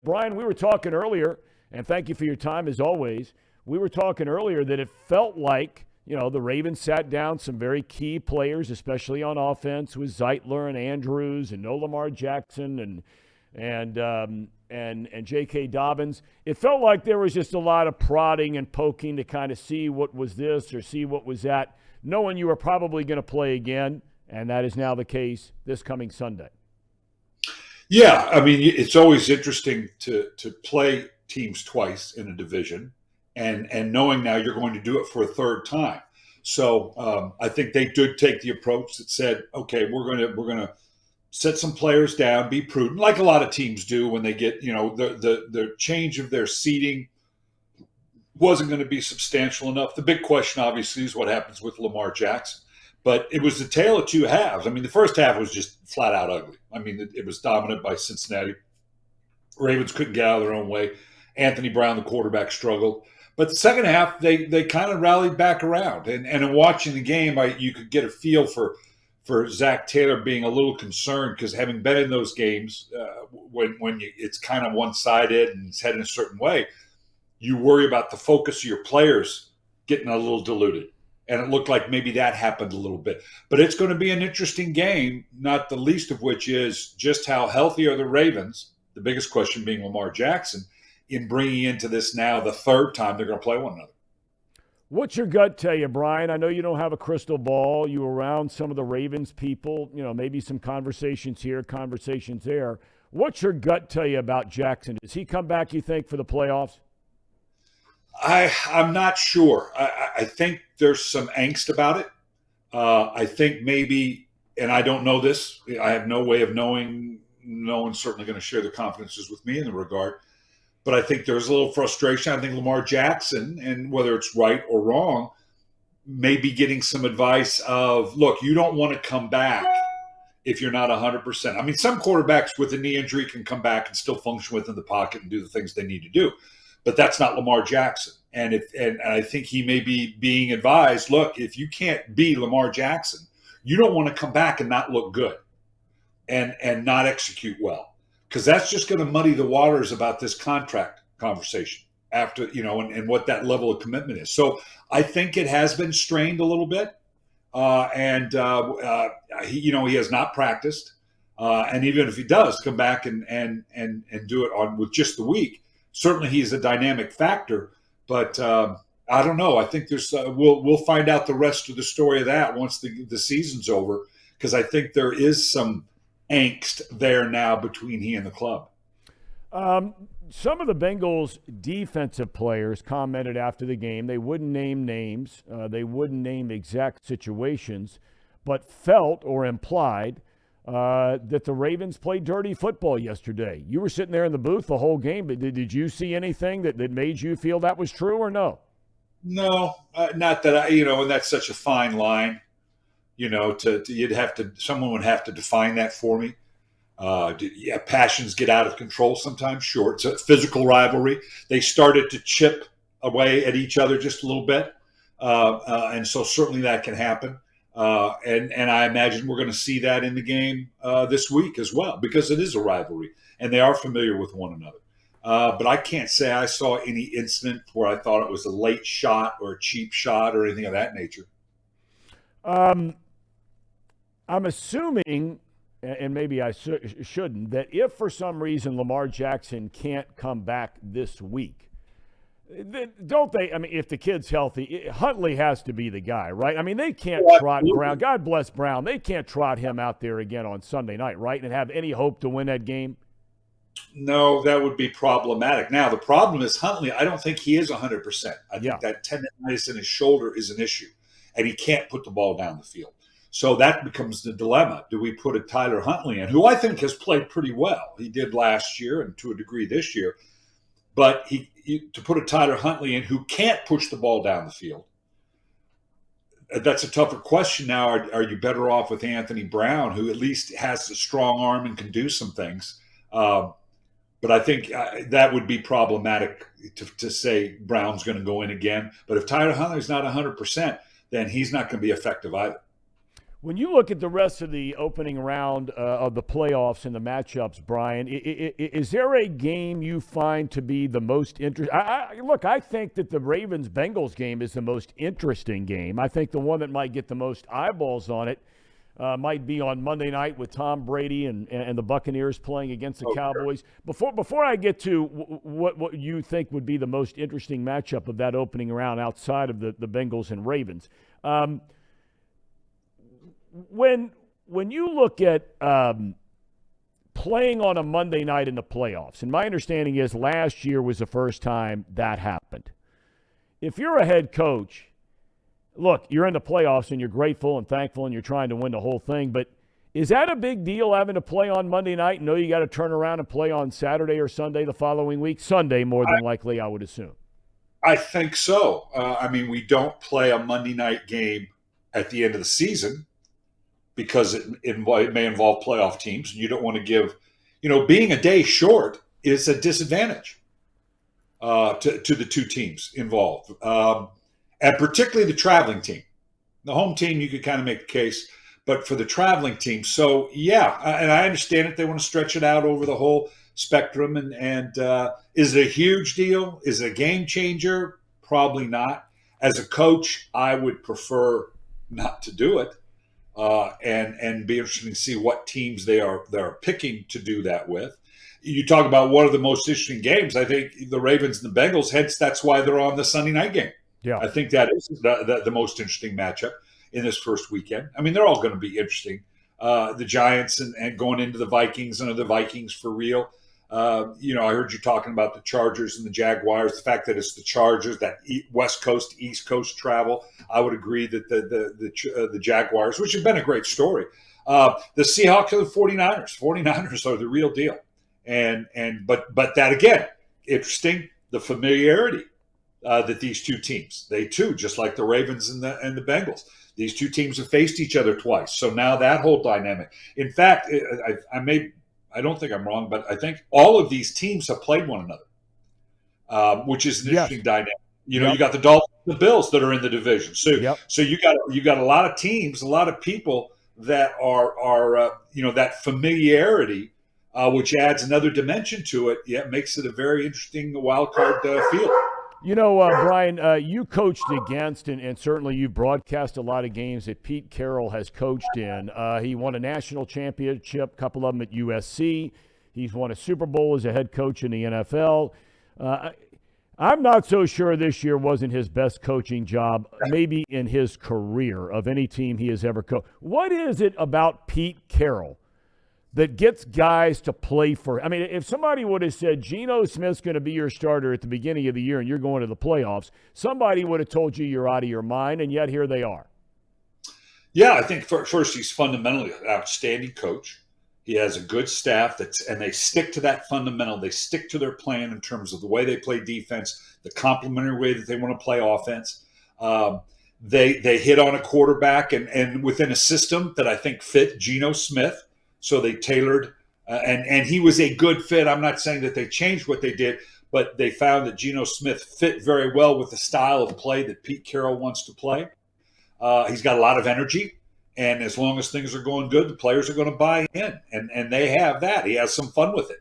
Brian, we were talking earlier, and thank you for your time as always. We were talking earlier that it felt like, the Ravens sat down some very key players, especially on offense, with Zeitler and Andrews and no Lamar Jackson and J.K. Dobbins. It felt like there was just a lot of prodding and poking to kind of see what was this or see what was that, knowing you were probably going to play again, and that is now the case this coming Sunday. Yeah, I mean, it's always interesting to play teams twice in a division, and knowing now you're going to do it for a third time. So I think they did take the approach that said, okay, we're gonna set some players down, be prudent, like a lot of teams do when they get, the change of their seating wasn't going to be substantial enough. The big question, obviously, is what happens with Lamar Jackson. But it was the tale of two halves. I mean, the first half was just flat out ugly. I mean, it was dominant by Cincinnati. Ravens couldn't get out of their own way. Anthony Brown, the quarterback, struggled. But the second half, they kind of rallied back around. And in watching the game, you could get a feel for Zach Taylor being a little concerned because having been in those games, when it's kind of one-sided and it's heading a certain way, you worry about the focus of your players getting a little diluted. And it looked like maybe that happened a little bit. But it's going to be an interesting game, not the least of which is just how healthy are the Ravens, the biggest question being Lamar Jackson, in bringing into this now the third time they're going to play one another. What's your gut tell you, Brian? I know you don't have a crystal ball. You were around some of the Ravens people, maybe some conversations here, conversations there. What's your gut tell you about Jackson? Does he come back, you think, for the playoffs? I'm not sure. I think there's some angst about it. I think maybe, and I don't know this, I have no way of knowing, no one's certainly going to share the confidences with me in the regard, but I think there's a little frustration. I think Lamar Jackson, and whether it's right or wrong, may be getting some advice of, look, you don't want to come back if you're not 100%. I mean, some quarterbacks with a knee injury can come back and still function within the pocket and do the things they need to do. But that's not Lamar Jackson. And I think he may be being advised, look, if you can't be Lamar Jackson, you don't want to come back and not look good and not execute well. Because that's just going to muddy the waters about this contract conversation after, and what that level of commitment is. So I think it has been strained a little bit. He has not practiced. And even if he does come back and do it with just the week, certainly he's a dynamic factor, but I don't know. I think there's we'll find out the rest of the story of that once the season's over, because I think there is some angst there now between he and the club. Some of the Bengals defensive players commented after the game. They wouldn't name names. They wouldn't name exact situations, but felt or implied that the Ravens played dirty football yesterday. You were sitting there in the booth the whole game, but did you see anything that made you feel that was true or no? No, not that and that's such a fine line, someone would have to define that for me. Passions get out of control sometimes. Sure, it's a physical rivalry. They started to chip away at each other just a little bit, and so certainly that can happen. And I imagine we're going to see that in the game this week as well, because it is a rivalry and they are familiar with one another. But I can't say I saw any incident where I thought it was a late shot or a cheap shot or anything of that nature. I'm assuming, and maybe I shouldn't, that if for some reason Lamar Jackson can't come back this week, don't they? I mean, if the kid's healthy, Huntley has to be the guy, right? I mean, they can't trot Brown. God bless Brown. They can't trot him out there again on Sunday night, right, and have any hope to win that game? No, that would be problematic. Now, the problem is Huntley, I don't think he is 100%. I think that tendonitis in his shoulder is an issue, and he can't put the ball down the field. So that becomes the dilemma. Do we put a Tyler Huntley in, who I think has played pretty well? He did last year and to a degree this year. But to put a Tyler Huntley in who can't push the ball down the field, that's a tougher question now. Are you better off with Anthony Brown, who at least has a strong arm and can do some things? But I think that would be problematic to say Brown's going to go in again. But if Tyler Huntley's not 100%, then he's not going to be effective either. When you look at the rest of the opening round of the playoffs and the matchups, Brian, is there a game you find to be the most interesting? Look, I think that the Ravens-Bengals game is the most interesting game. I think the one that might get the most eyeballs on it might be on Monday night with Tom Brady and the Buccaneers playing against the Cowboys. Sure. Before I get to what you think would be the most interesting matchup of that opening round outside of the Bengals and Ravens, when you look at playing on a Monday night in the playoffs, and my understanding is last year was the first time that happened. If you're a head coach, look, you're in the playoffs and you're grateful and thankful and you're trying to win the whole thing, but is that a big deal having to play on Monday night and know you got to turn around and play on Saturday or Sunday the following week? Sunday, more than likely, I would assume. I think so. I mean, we don't play a Monday night game at the end of the season because it may involve playoff teams. And you don't want to give, being a day short is a disadvantage to the two teams involved. And particularly the traveling team. The home team, you could kind of make the case, but for the traveling team. So, yeah, and I understand it. They want to stretch it out over the whole spectrum. And is it a huge deal? Is it a game changer? Probably not. As a coach, I would prefer not to do it. And be interesting to see what teams they're picking to do that with. You talk about one of the most interesting games. I think the Ravens and the Bengals, hence that's why they're on the Sunday night game. Yeah, I think that is the most interesting matchup in this first weekend. I mean, they're all going to be interesting. The Giants and going into the Vikings, and are the Vikings for real? I heard you talking about the Chargers and the Jaguars. The fact that it's the Chargers, that West Coast to East Coast travel, I would agree that the Jaguars, which have been a great story. The Seahawks are the 49ers. 49ers are the real deal. But that again, interesting, the familiarity that these two teams, they too, just like the Ravens and the Bengals, these two teams have faced each other twice. So now that whole dynamic. In fact, I don't think I'm wrong, but I think all of these teams have played one another, which is an interesting dynamic. You got the Dolphins, the Bills that are in the division. So you got a lot of teams, a lot of people that are that familiarity, which adds another dimension to it. Yeah, it makes it a very interesting wild card field. Brian, you coached against, and certainly you broadcast a lot of games that Pete Carroll has coached in. He won a national championship, a couple of them at USC. He's won a Super Bowl as a head coach in the NFL. I'm not so sure this year wasn't his best coaching job, maybe in his career, of any team he has ever coached. What is it about Pete Carroll that gets guys to play for? I mean, if somebody would have said Geno Smith's going to be your starter at the beginning of the year and you're going to the playoffs, somebody would have told you you're out of your mind, and yet here they are. Yeah, I think first he's fundamentally an outstanding coach. He has a good staff and they stick to that fundamental. They stick to their plan in terms of the way they play defense, the complementary way that they want to play offense. They hit on a quarterback and within a system that I think fit Geno Smith. So they tailored, and he was a good fit. I'm not saying that they changed what they did, but they found that Geno Smith fit very well with the style of play that Pete Carroll wants to play. He's got a lot of energy, and as long as things are going good, the players are going to buy in, and they have that. He has some fun with it,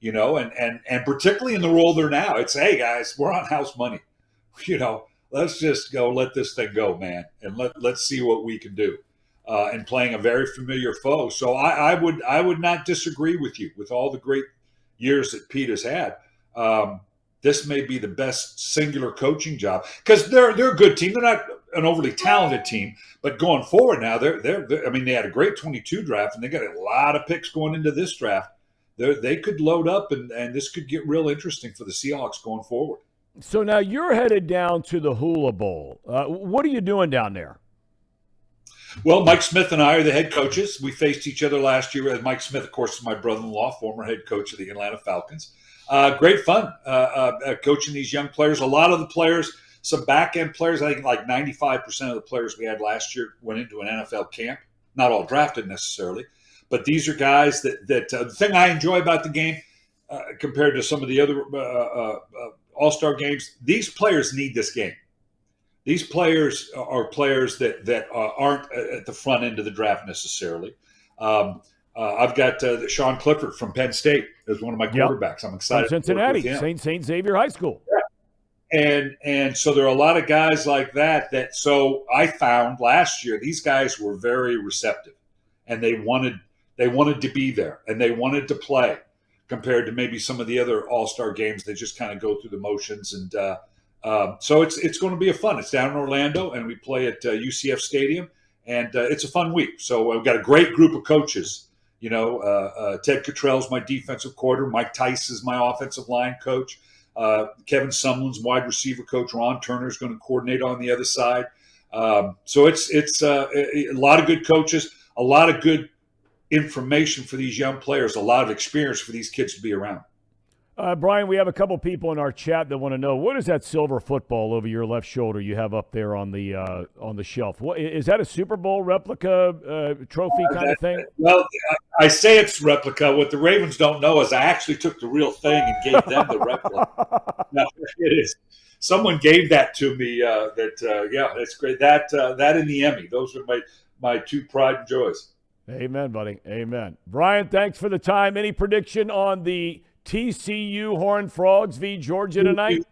and particularly in the role they're now. It's, hey, guys, we're on house money. Let's just go let this thing go, man, and let's see what we can do. And playing a very familiar foe. So I would not disagree with you with all the great years that Pete has had. This may be the best singular coaching job because they're a good team. They're not an overly talented team, but going forward now, they're they had a great 22 draft and they got a lot of picks going into this draft. They could load up and this could get real interesting for the Seahawks going forward. So now you're headed down to the Hula Bowl. What are you doing down there? Well, Mike Smith and I are the head coaches. We faced each other last year. Mike Smith, of course, is my brother-in-law, former head coach of the Atlanta Falcons. Great fun coaching these young players. A lot of the players, some back-end players, I think like 95% of the players we had last year went into an NFL camp. Not all drafted necessarily, but these are guys that the thing I enjoy about the game compared to some of the other all-star games, these players need this game. These players are players that aren't at the front end of the draft necessarily. I've got Sean Clifford from Penn State as one of my quarterbacks. I'm excited from Cincinnati, to work with him. St. Xavier High School. And so there are a lot of guys like that. So I found last year these guys were very receptive, and they wanted to be there and they wanted to play, compared to maybe some of the other all-star games. They just kind of go through the motions, and so it's going to be a fun. It's down in Orlando, and we play at UCF Stadium, and it's a fun week. So we've got a great group of coaches. Ted Cottrell's my defensive coordinator. Mike Tice is my offensive line coach. Kevin Sumlin's wide receiver coach. Ron Turner's going to coordinate on the other side. So it's a lot of good coaches, a lot of good information for these young players, a lot of experience for these kids to be around. Brian, we have a couple people in our chat that want to know, what is that silver football over your left shoulder you have up there on the shelf? What is that, a Super Bowl replica trophy kind of thing? Well, I say it's replica. What the Ravens don't know is I actually took the real thing and gave them the replica. No, it is. Someone gave that to me. That's great. That and the Emmy. Those are my two pride and joys. Amen, buddy. Amen. Brian, thanks for the time. Any prediction on the TCU Horned Frogs v. Georgia tonight?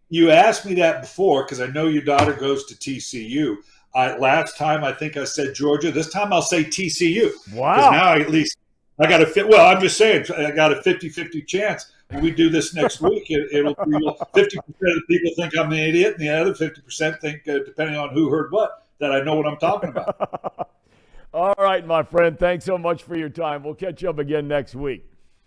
You asked me that before because I know your daughter goes to TCU. Last time I think I said Georgia. This time I'll say TCU. Wow. Because now at least I got a fit. Well, I'm just saying I got a 50-50 chance. When we do this next week, it'll be 50% of the people think I'm an idiot, and the other 50% think, depending on who heard what, that I know what I'm talking about. All right, my friend. Thanks so much for your time. We'll catch you up again next week.